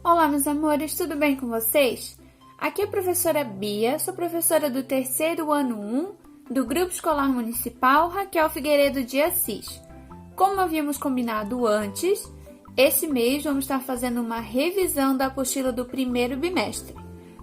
Olá, meus amores, tudo bem com vocês? Aqui é a professora Bia, sou professora do terceiro ano 1 do Grupo Escolar Municipal Raquel Figueiredo de Assis. Como havíamos combinado antes, esse mês vamos estar fazendo uma revisão da apostila do primeiro bimestre.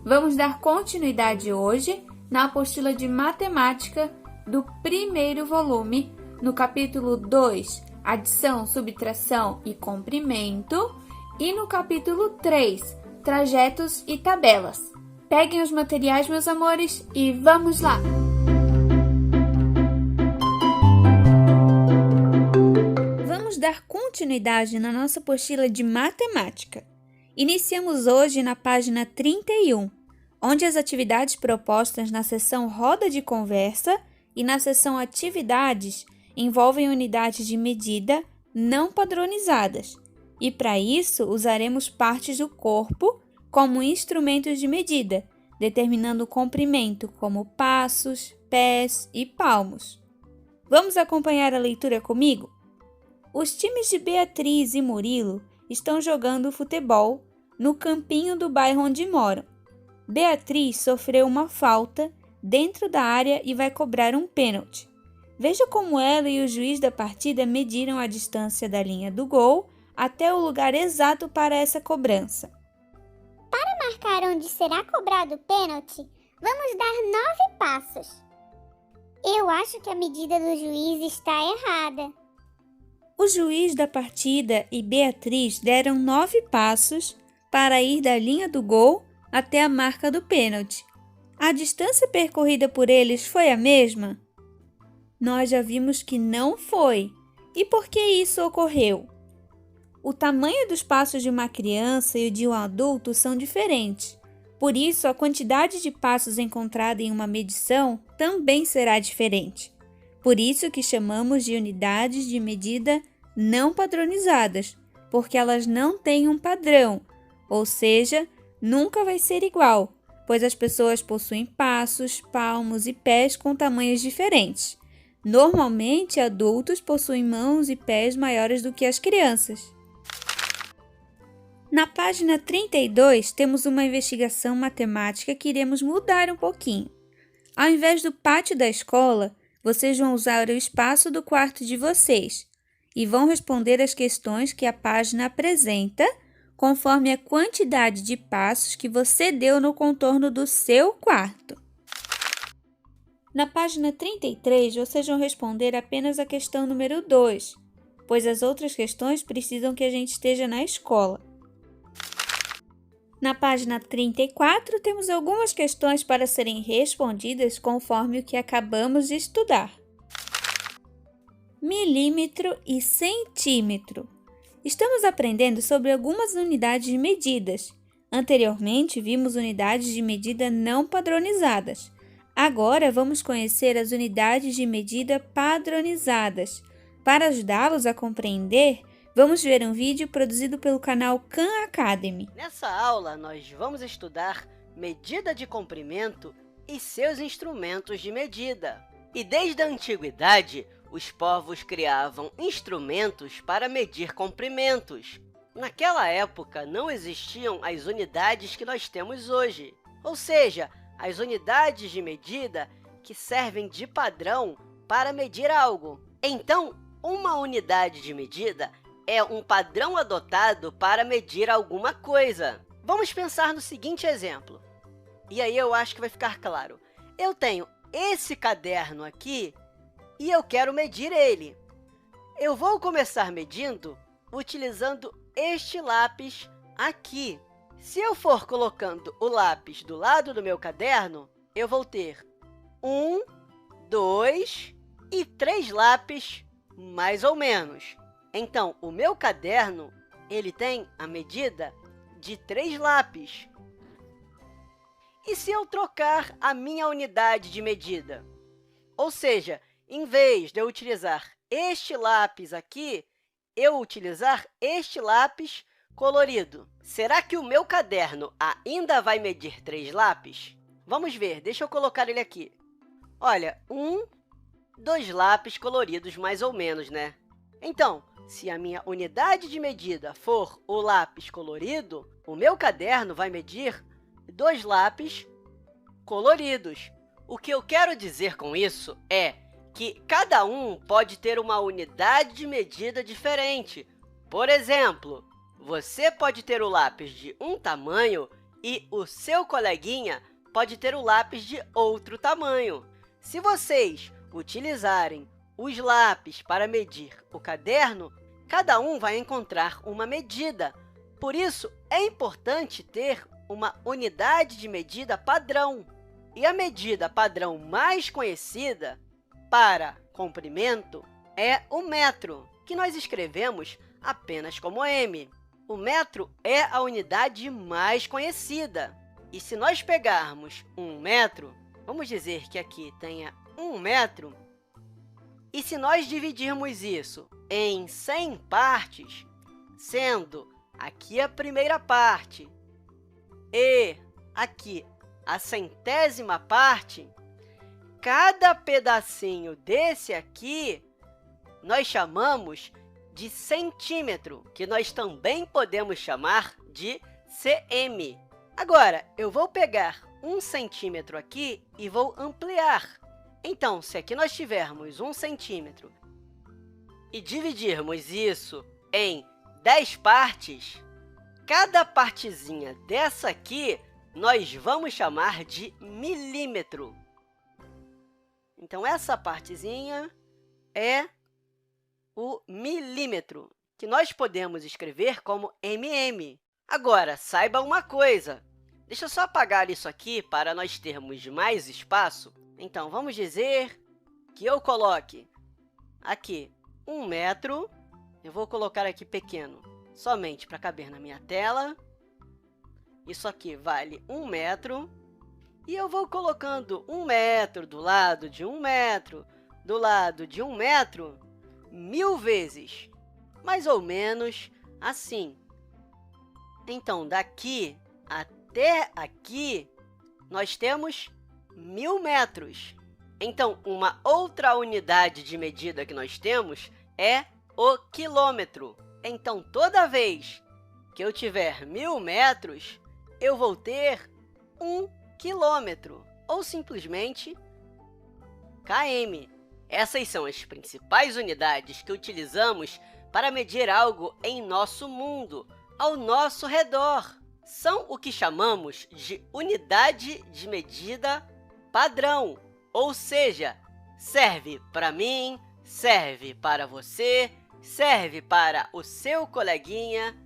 Vamos dar continuidade hoje na apostila de matemática do primeiro volume, no capítulo 2, adição, subtração e comprimento, e no capítulo 3, trajetos e tabelas. Peguem os materiais, meus amores, e vamos lá! Vamos dar continuidade na nossa apostila de matemática. Iniciamos hoje na página 31, onde as atividades propostas na seção Roda de Conversa e na seção Atividades envolvem unidades de medida não padronizadas. E para isso, usaremos partes do corpo como instrumentos de medida, determinando o comprimento como passos, pés e palmos. Vamos acompanhar a leitura comigo? Os times de Beatriz e Murilo estão jogando futebol no campinho do bairro onde moram. Beatriz sofreu uma falta dentro da área e vai cobrar um pênalti. Veja como ela e o juiz da partida mediram a distância da linha do gol até o lugar exato para essa cobrança. Para marcar onde será cobrado o pênalti, vamos dar 9 passos. Eu acho que a medida do juiz está errada. O juiz da partida e Beatriz deram 9 passos para ir da linha do gol até a marca do pênalti. A distância percorrida por eles foi a mesma? Nós já vimos que não foi. E por que isso ocorreu? O tamanho dos passos de uma criança e o de um adulto são diferentes. Por isso, a quantidade de passos encontrada em uma medição também será diferente. Por isso que chamamos de unidades de medida não padronizadas, porque elas não têm um padrão, ou seja, nunca vai ser igual, pois as pessoas possuem passos, palmos e pés com tamanhos diferentes. Normalmente, adultos possuem mãos e pés maiores do que as crianças. Na página 32, temos uma investigação matemática que iremos mudar um pouquinho. Ao invés do pátio da escola, vocês vão usar o espaço do quarto de vocês e vão responder as questões que a página apresenta conforme a quantidade de passos que você deu no contorno do seu quarto. Na página 33, vocês vão responder apenas a questão número 2, pois as outras questões precisam que a gente esteja na escola. Na página 34, temos algumas questões para serem respondidas conforme o que acabamos de estudar. Milímetro e centímetro. Estamos aprendendo sobre algumas unidades de medidas. Anteriormente, vimos unidades de medida não padronizadas. Agora, vamos conhecer as unidades de medida padronizadas. Para ajudá-los a compreender, vamos ver um vídeo produzido pelo canal Khan Academy. Nessa aula, nós vamos estudar medida de comprimento e seus instrumentos de medida. E desde a antiguidade, os povos criavam instrumentos para medir comprimentos. Naquela época, não existiam as unidades que nós temos hoje, ou seja, as unidades de medida que servem de padrão para medir algo. Então, uma unidade de medida é um padrão adotado para medir alguma coisa. Vamos pensar no seguinte exemplo. E aí eu acho que vai ficar claro. Eu tenho esse caderno aqui e eu quero medir ele. Eu vou começar medindo utilizando este lápis aqui. Se eu for colocando o lápis do lado do meu caderno, eu vou ter 1, 2 e 3 lápis, mais ou menos. Então, o meu caderno, ele tem a medida de 3 lápis. E se eu trocar a minha unidade de medida? Ou seja, em vez de eu utilizar este lápis aqui, eu utilizar este lápis colorido. Será que o meu caderno ainda vai medir 3 lápis? Vamos ver, deixa eu colocar ele aqui. Olha, 2 lápis coloridos mais ou menos, né? Então, se a minha unidade de medida for o lápis colorido, o meu caderno vai medir 2 lápis coloridos. O que eu quero dizer com isso é que cada um pode ter uma unidade de medida diferente. Por exemplo, você pode ter o lápis de um tamanho e o seu coleguinha pode ter o lápis de outro tamanho. Se vocês utilizarem os lápis para medir o caderno, cada um vai encontrar uma medida. Por isso, é importante ter uma unidade de medida padrão. E a medida padrão mais conhecida para comprimento é o metro, que nós escrevemos apenas como m. O metro é a unidade mais conhecida. E se nós pegarmos 1 metro, vamos dizer que aqui tenha 1 metro, e se nós dividirmos isso em 100 partes, sendo aqui a primeira parte e aqui a 100ª parte, cada pedacinho desse aqui nós chamamos de centímetro, que nós também podemos chamar de cm. Agora, eu vou pegar 1 centímetro aqui e vou ampliar. Então, se aqui nós tivermos 1 centímetro e dividirmos isso em 10 partes, cada partezinha dessa aqui nós vamos chamar de milímetro. Então, essa partezinha é o milímetro, que nós podemos escrever como mm. Agora, saiba uma coisa. Deixa eu só apagar isso aqui para nós termos mais espaço. Então, vamos dizer que eu coloque aqui 1 metro. Eu vou colocar aqui pequeno, somente para caber na minha tela. Isso aqui vale 1 metro. E eu vou colocando 1 metro do lado de 1 metro, do lado de 1 metro, 1000 vezes, mais ou menos assim. Então, daqui até aqui, nós temos 1000 metros. Então, uma outra unidade de medida que nós temos é o quilômetro. Então, toda vez que eu tiver 1000 metros, eu vou ter 1 quilômetro, ou simplesmente km. Essas são as principais unidades que utilizamos para medir algo em nosso mundo, ao nosso redor. São o que chamamos de unidade de medida padrão, ou seja, serve para mim, serve para você, serve para o seu coleguinha.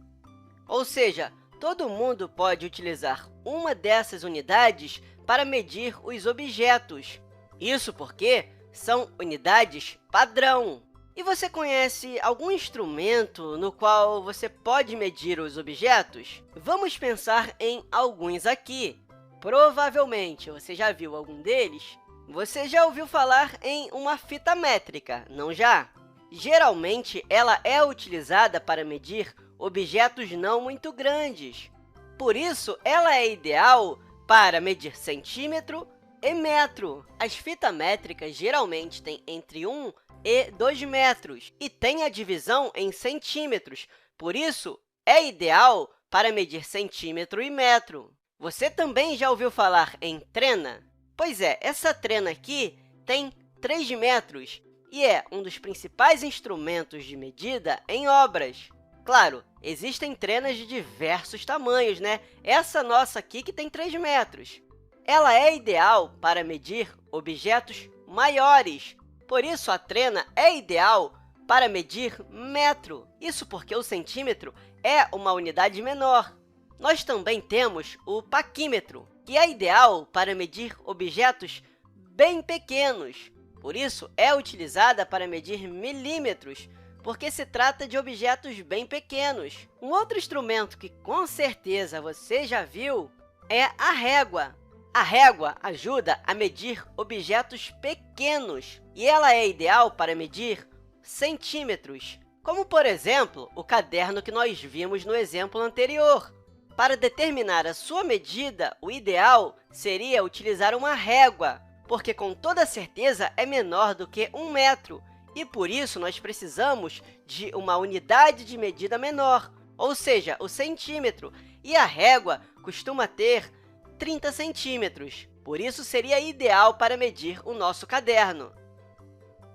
Ou seja, todo mundo pode utilizar uma dessas unidades para medir os objetos. Isso porque são unidades padrão. E você conhece algum instrumento no qual você pode medir os objetos? Vamos pensar em alguns aqui. Provavelmente você já viu algum deles. Você já ouviu falar em uma fita métrica, não já? Geralmente, ela é utilizada para medir objetos não muito grandes. Por isso, ela é ideal para medir centímetro e metro. As fitas métricas geralmente têm entre 1 e 2 metros e tem a divisão em centímetros. Por isso, é ideal para medir centímetro e metro. Você também já ouviu falar em trena? Pois é, essa trena aqui tem 3 metros e é um dos principais instrumentos de medida em obras. Claro, existem trenas de diversos tamanhos, né? Essa nossa aqui que tem 3 metros. Ela é ideal para medir objetos maiores. Por isso, a trena é ideal para medir metro. Isso porque o centímetro é uma unidade menor. Nós também temos o paquímetro, que é ideal para medir objetos bem pequenos. Por isso, é utilizada para medir milímetros, porque se trata de objetos bem pequenos. Um outro instrumento que com certeza você já viu é a régua. A régua ajuda a medir objetos pequenos e ela é ideal para medir centímetros, como, por exemplo, o caderno que nós vimos no exemplo anterior. Para determinar a sua medida, o ideal seria utilizar uma régua, porque com toda certeza é menor do que 1 metro E por isso, nós precisamos de uma unidade de medida menor, ou seja, o centímetro, e a régua costuma ter 30 centímetros. Por isso, seria ideal para medir o nosso caderno.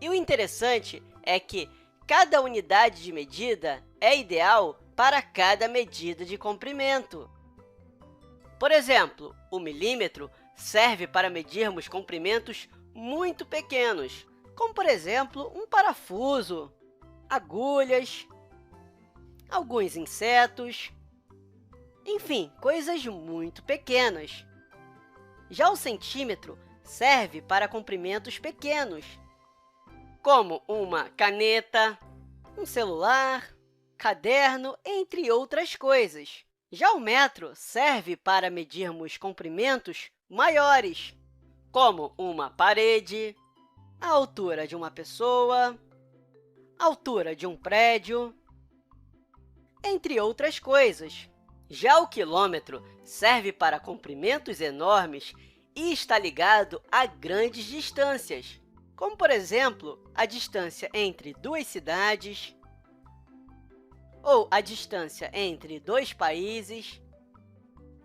E o interessante é que cada unidade de medida é ideal para cada medida de comprimento. Por exemplo, o milímetro serve para medirmos comprimentos muito pequenos, como, por exemplo, um parafuso, agulhas, alguns insetos, enfim, coisas muito pequenas. Já o centímetro serve para comprimentos pequenos, como uma caneta, um celular, caderno, entre outras coisas. Já o metro serve para medirmos comprimentos maiores, como uma parede, a altura de uma pessoa, a altura de um prédio, entre outras coisas. Já o quilômetro serve para comprimentos enormes e está ligado a grandes distâncias, como, por exemplo, a distância entre duas cidades ou a distância entre dois países.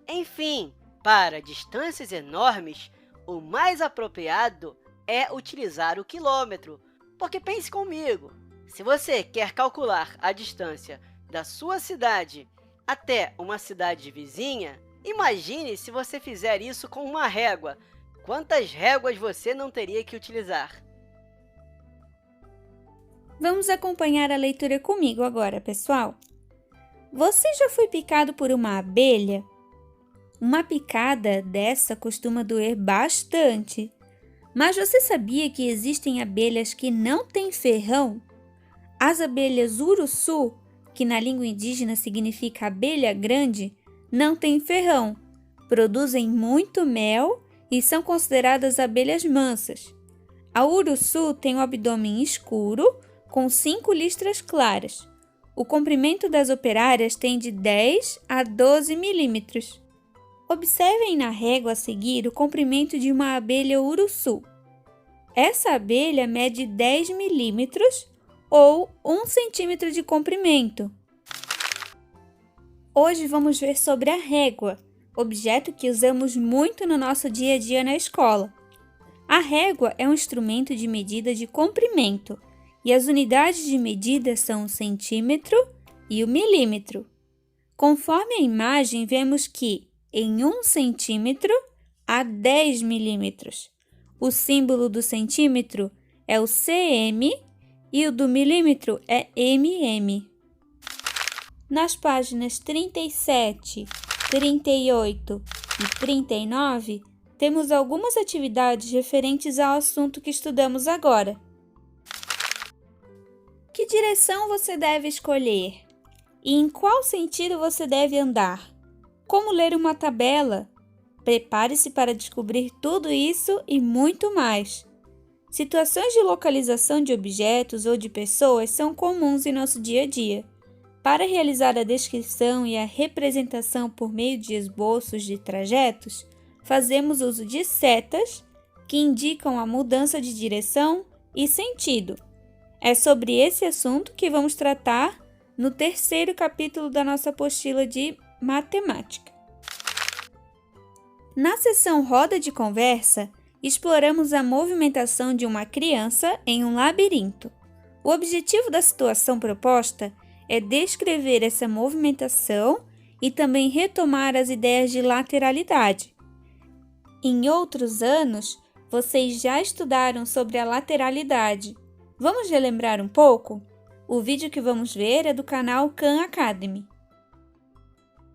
Enfim, para distâncias enormes, o mais apropriado é utilizar o quilômetro, porque pense comigo, se você quer calcular a distância da sua cidade até uma cidade vizinha, imagine se você fizer isso com uma régua. Quantas réguas você não teria que utilizar? Vamos acompanhar a leitura comigo agora, pessoal. Você já foi picado por uma abelha? Uma picada dessa costuma doer bastante. Mas você sabia que existem abelhas que não têm ferrão? As abelhas uruçu, que na língua indígena significa abelha grande, não têm ferrão, produzem muito mel e são consideradas abelhas mansas. A uruçu tem o abdômen escuro, com 5 listras claras. O comprimento das operárias tem de 10 a 12 milímetros. Observem na régua a seguir o comprimento de uma abelha uruçu. Essa abelha mede 10 milímetros ou 1 centímetro de comprimento. Hoje vamos ver sobre a régua, objeto que usamos muito no nosso dia a dia na escola. A régua é um instrumento de medida de comprimento e as unidades de medida são o centímetro e o milímetro. Conforme a imagem, vemos que em 1 centímetro há 10 milímetros. O símbolo do centímetro é o cm e o do milímetro é mm. Nas páginas 37, 38 e 39, temos algumas atividades referentes ao assunto que estudamos agora. Que direção você deve escolher? E em qual sentido você deve andar? Como ler uma tabela? Prepare-se para descobrir tudo isso e muito mais. Situações de localização de objetos ou de pessoas são comuns em nosso dia a dia. Para realizar a descrição e a representação por meio de esboços de trajetos, fazemos uso de setas que indicam a mudança de direção e sentido. É sobre esse assunto que vamos tratar no 3º capítulo da nossa apostila de matemática. Na seção Roda de Conversa, exploramos a movimentação de uma criança em um labirinto. O objetivo da situação proposta é descrever essa movimentação e também retomar as ideias de lateralidade. Em outros anos, vocês já estudaram sobre a lateralidade. Vamos relembrar um pouco? O vídeo que vamos ver é do canal Khan Academy.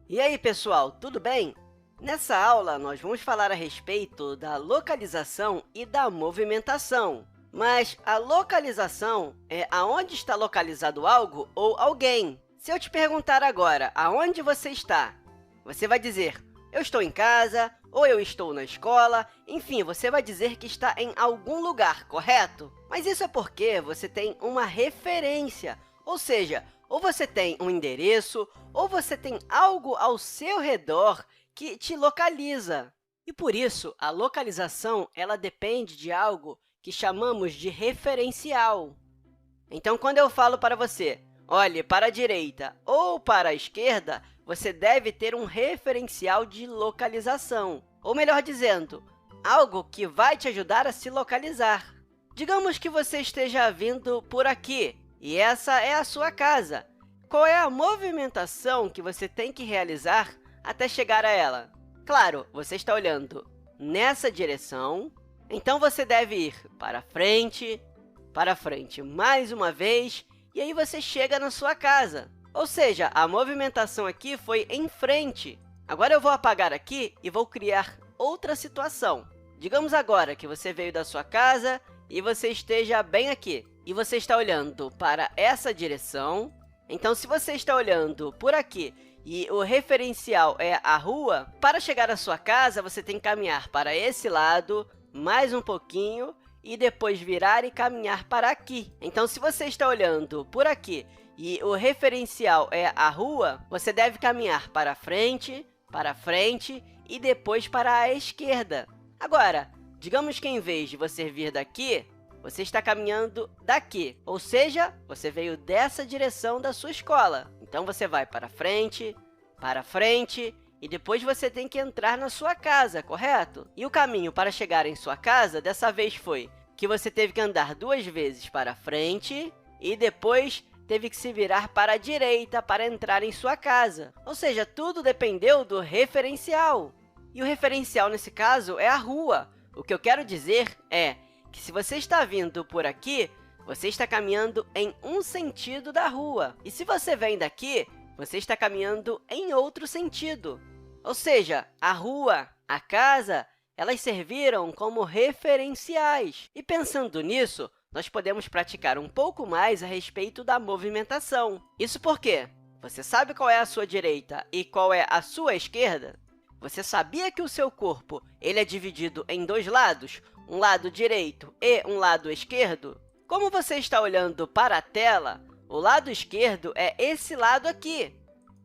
E aí, pessoal, tudo bem? Nessa aula, nós vamos falar a respeito da localização e da movimentação. Mas a localização é aonde está localizado algo ou alguém. Se eu te perguntar agora, aonde você está? Você vai dizer, eu estou em casa, ou eu estou na escola, enfim, você vai dizer que está em algum lugar, correto? Mas isso é porque você tem uma referência, ou seja, ou você tem um endereço, ou você tem algo ao seu redor que te localiza. E por isso, a localização ela depende de algo que chamamos de referencial. Então, quando eu falo para você, olhe para a direita ou para a esquerda, você deve ter um referencial de localização, ou melhor dizendo, algo que vai te ajudar a se localizar. Digamos que você esteja vindo por aqui, e essa é a sua casa. Qual é a movimentação que você tem que realizar até chegar a ela? Claro, você está olhando nessa direção, então você deve ir para frente mais uma vez, e aí você chega na sua casa. Ou seja, a movimentação aqui foi em frente. Agora eu vou apagar aqui e vou criar outra situação. Digamos agora que você veio da sua casa e você esteja bem aqui, e você está olhando para essa direção. Então, se você está olhando por aqui e o referencial é a rua, para chegar à sua casa, você tem que caminhar para esse lado, mais um pouquinho, e depois virar e caminhar para aqui. Então, se você está olhando por aqui e o referencial é a rua, você deve caminhar para frente e depois para a esquerda. Agora, digamos que em vez de você vir daqui, você está caminhando daqui, ou seja, você veio dessa direção da sua escola. Então, você vai para frente, e depois você tem que entrar na sua casa, correto? E o caminho para chegar em sua casa, dessa vez foi que você teve que andar 2 vezes para frente e depois teve que se virar para a direita para entrar em sua casa. Ou seja, tudo dependeu do referencial. E o referencial, nesse caso, é a rua. O que eu quero dizer é que se você está vindo por aqui, você está caminhando em um sentido da rua. E se você vem daqui, você está caminhando em outro sentido. Ou seja, a rua, a casa, elas serviram como referenciais. E pensando nisso, nós podemos praticar um pouco mais a respeito da movimentação. Isso porque você sabe qual é a sua direita e qual é a sua esquerda? Você sabia que o seu corpo ele é dividido em 2 lados, um lado direito e um lado esquerdo? Como você está olhando para a tela, o lado esquerdo é esse lado aqui,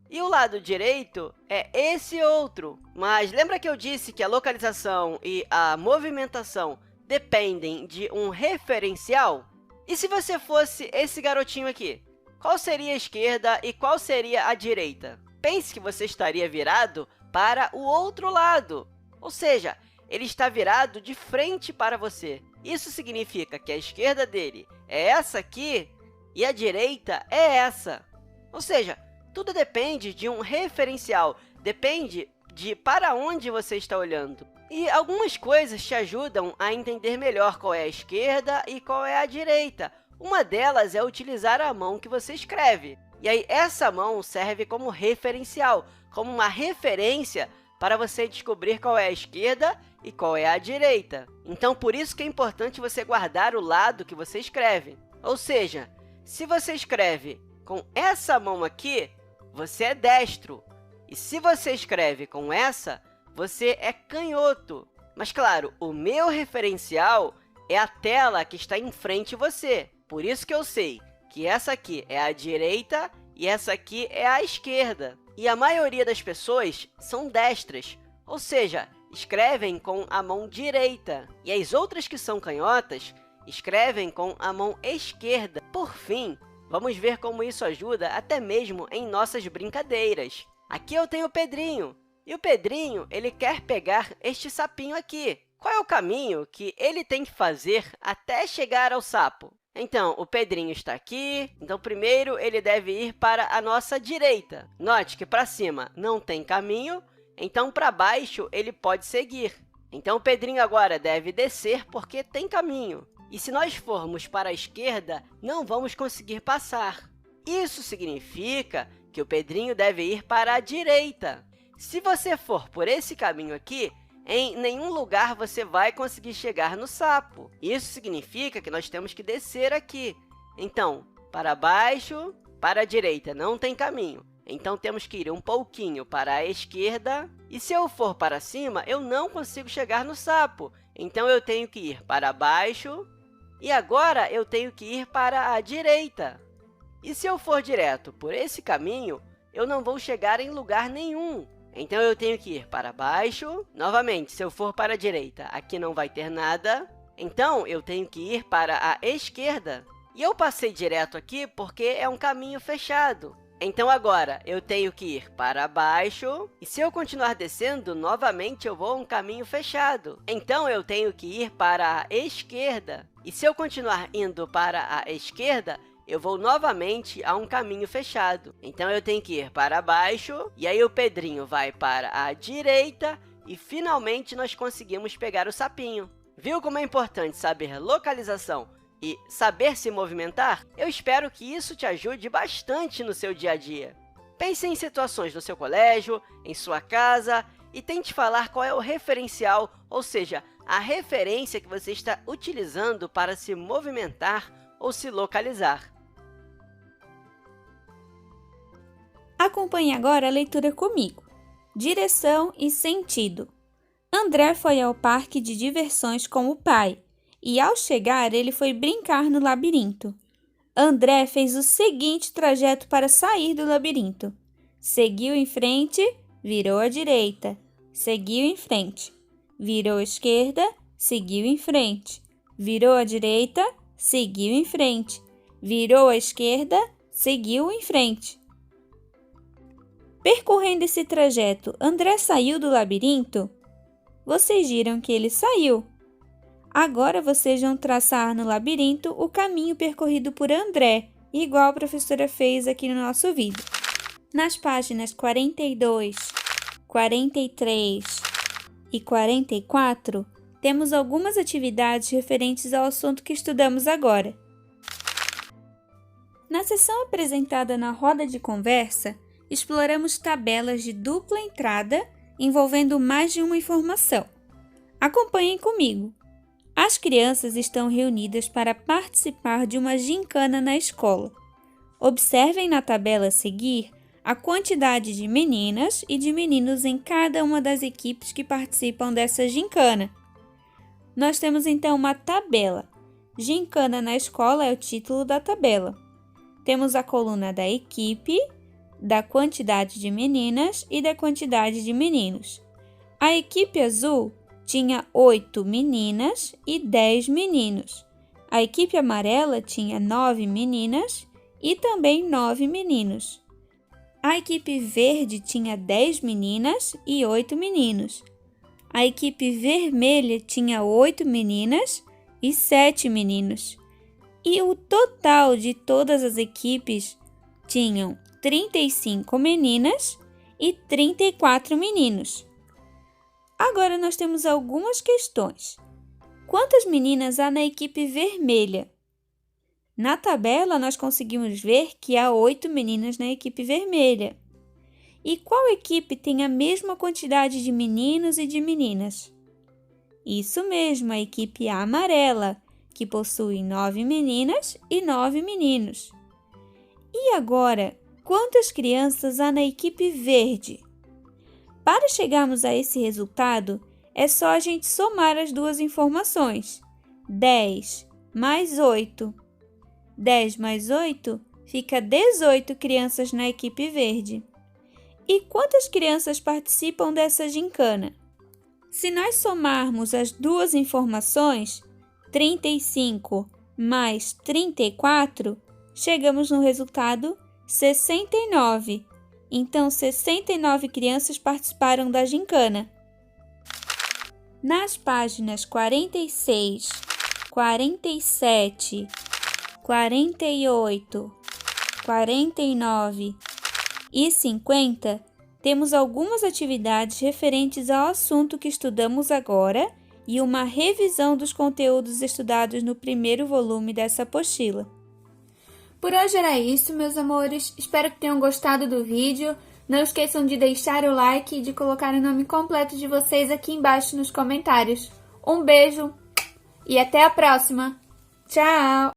e o lado direito é esse outro. Mas lembra que eu disse que a localização e a movimentação dependem de um referencial? E se você fosse esse garotinho aqui? Qual seria a esquerda e qual seria a direita? Pense que você estaria virado para o outro lado, ou seja, ele está virado de frente para você. Isso significa que a esquerda dele é essa aqui e a direita é essa. Ou seja, tudo depende de um referencial, depende de para onde você está olhando. E algumas coisas te ajudam a entender melhor qual é a esquerda e qual é a direita. Uma delas é utilizar a mão que você escreve. E aí, essa mão serve como referencial, como uma referência para você descobrir qual é a esquerda e qual é a direita. Então, por isso que é importante você guardar o lado que você escreve. Ou seja, se você escreve com essa mão aqui, você é destro. E se você escreve com essa, você é canhoto. Mas, claro, o meu referencial é a tela que está em frente a você. Por isso que eu sei que essa aqui é a direita e essa aqui é a esquerda. E a maioria das pessoas são destras, ou seja, escrevem com a mão direita. E as outras que são canhotas escrevem com a mão esquerda. Por fim, vamos ver como isso ajuda até mesmo em nossas brincadeiras. Aqui eu tenho o Pedrinho, e o Pedrinho ele quer pegar este sapinho aqui. Qual é o caminho que ele tem que fazer até chegar ao sapo? Então, o Pedrinho está aqui, então primeiro ele deve ir para a nossa direita. Note que para cima não tem caminho, então para baixo ele pode seguir. Então, o Pedrinho agora deve descer porque tem caminho. E se nós formos para a esquerda, não vamos conseguir passar. Isso significa que o Pedrinho deve ir para a direita. Se você for por esse caminho aqui, em nenhum lugar você vai conseguir chegar no sapo. Isso significa que nós temos que descer aqui. Então, para baixo, para a direita não tem caminho. Então, temos que ir um pouquinho para a esquerda. E se eu for para cima, eu não consigo chegar no sapo. Então, eu tenho que ir para baixo. E agora, eu tenho que ir para a direita. E se eu for direto por esse caminho, eu não vou chegar em lugar nenhum. Então, eu tenho que ir para baixo. Novamente, se eu for para a direita, aqui não vai ter nada. Então, eu tenho que ir para a esquerda. E eu passei direto aqui porque é um caminho fechado. Então, agora, eu tenho que ir para baixo, e se eu continuar descendo, novamente eu vou a um caminho fechado. Então, eu tenho que ir para a esquerda. E se eu continuar indo para a esquerda, eu vou novamente a um caminho fechado. Então, eu tenho que ir para baixo, e aí o Pedrinho vai para a direita, e finalmente nós conseguimos pegar o sapinho. Viu como é importante saber localização e saber se movimentar? Eu espero que isso te ajude bastante no seu dia a dia. Pense em situações no seu colégio, em sua casa, e tente falar qual é o referencial, ou seja, a referência que você está utilizando para se movimentar ou se localizar. Acompanhe agora a leitura comigo. Direção e sentido. André foi ao parque de diversões com o pai. E, ao chegar, ele foi brincar no labirinto. André fez o seguinte trajeto para sair do labirinto. Seguiu em frente, virou à direita. Seguiu em frente. Virou à esquerda, seguiu em frente. Virou à direita, seguiu em frente. Virou à esquerda, seguiu em frente. Percorrendo esse trajeto, André saiu do labirinto? Vocês viram que ele saiu. Agora vocês vão traçar no labirinto o caminho percorrido por André, igual a professora fez aqui no nosso vídeo. Nas páginas 42, 43 e 44, temos algumas atividades referentes ao assunto que estudamos agora. Na seção apresentada na roda de conversa, exploramos tabelas de dupla entrada envolvendo mais de uma informação. Acompanhem comigo. As crianças estão reunidas para participar de uma gincana na escola. Observem na tabela a seguir a quantidade de meninas e de meninos em cada uma das equipes que participam dessa gincana. Nós temos então uma tabela. Gincana na escola é o título da tabela. Temos a coluna da equipe, da quantidade de meninas e da quantidade de meninos. A equipe azul tinha 8 meninas e 10 meninos. A equipe amarela tinha 9 meninas e também 9 meninos. A equipe verde tinha 10 meninas e 8 meninos. A equipe vermelha tinha 8 meninas e 7 meninos. E o total de todas as equipes tinham 35 meninas e 34 meninos. Agora nós temos algumas questões. Quantas meninas há na equipe vermelha? Na tabela, nós conseguimos ver que há 8 meninas na equipe vermelha. E qual equipe tem a mesma quantidade de meninos e de meninas? Isso mesmo, a equipe amarela, que possui 9 meninas e 9 meninos. E agora, quantas crianças há na equipe verde? Para chegarmos a esse resultado, é só a gente somar as duas informações. 10 mais 8. 10 mais 8 fica 18 crianças na equipe verde. E quantas crianças participam dessa gincana? Se nós somarmos as duas informações, 35 mais 34, chegamos no resultado 69. Então, 69 crianças participaram da gincana. Nas páginas 46, 47, 48, 49 e 50, temos algumas atividades referentes ao assunto que estudamos agora e uma revisão dos conteúdos estudados no primeiro volume dessa apostila. Por hoje era isso, meus amores. Espero que tenham gostado do vídeo. Não esqueçam de deixar o like e de colocar o nome completo de vocês aqui embaixo nos comentários. Um beijo e até a próxima. Tchau!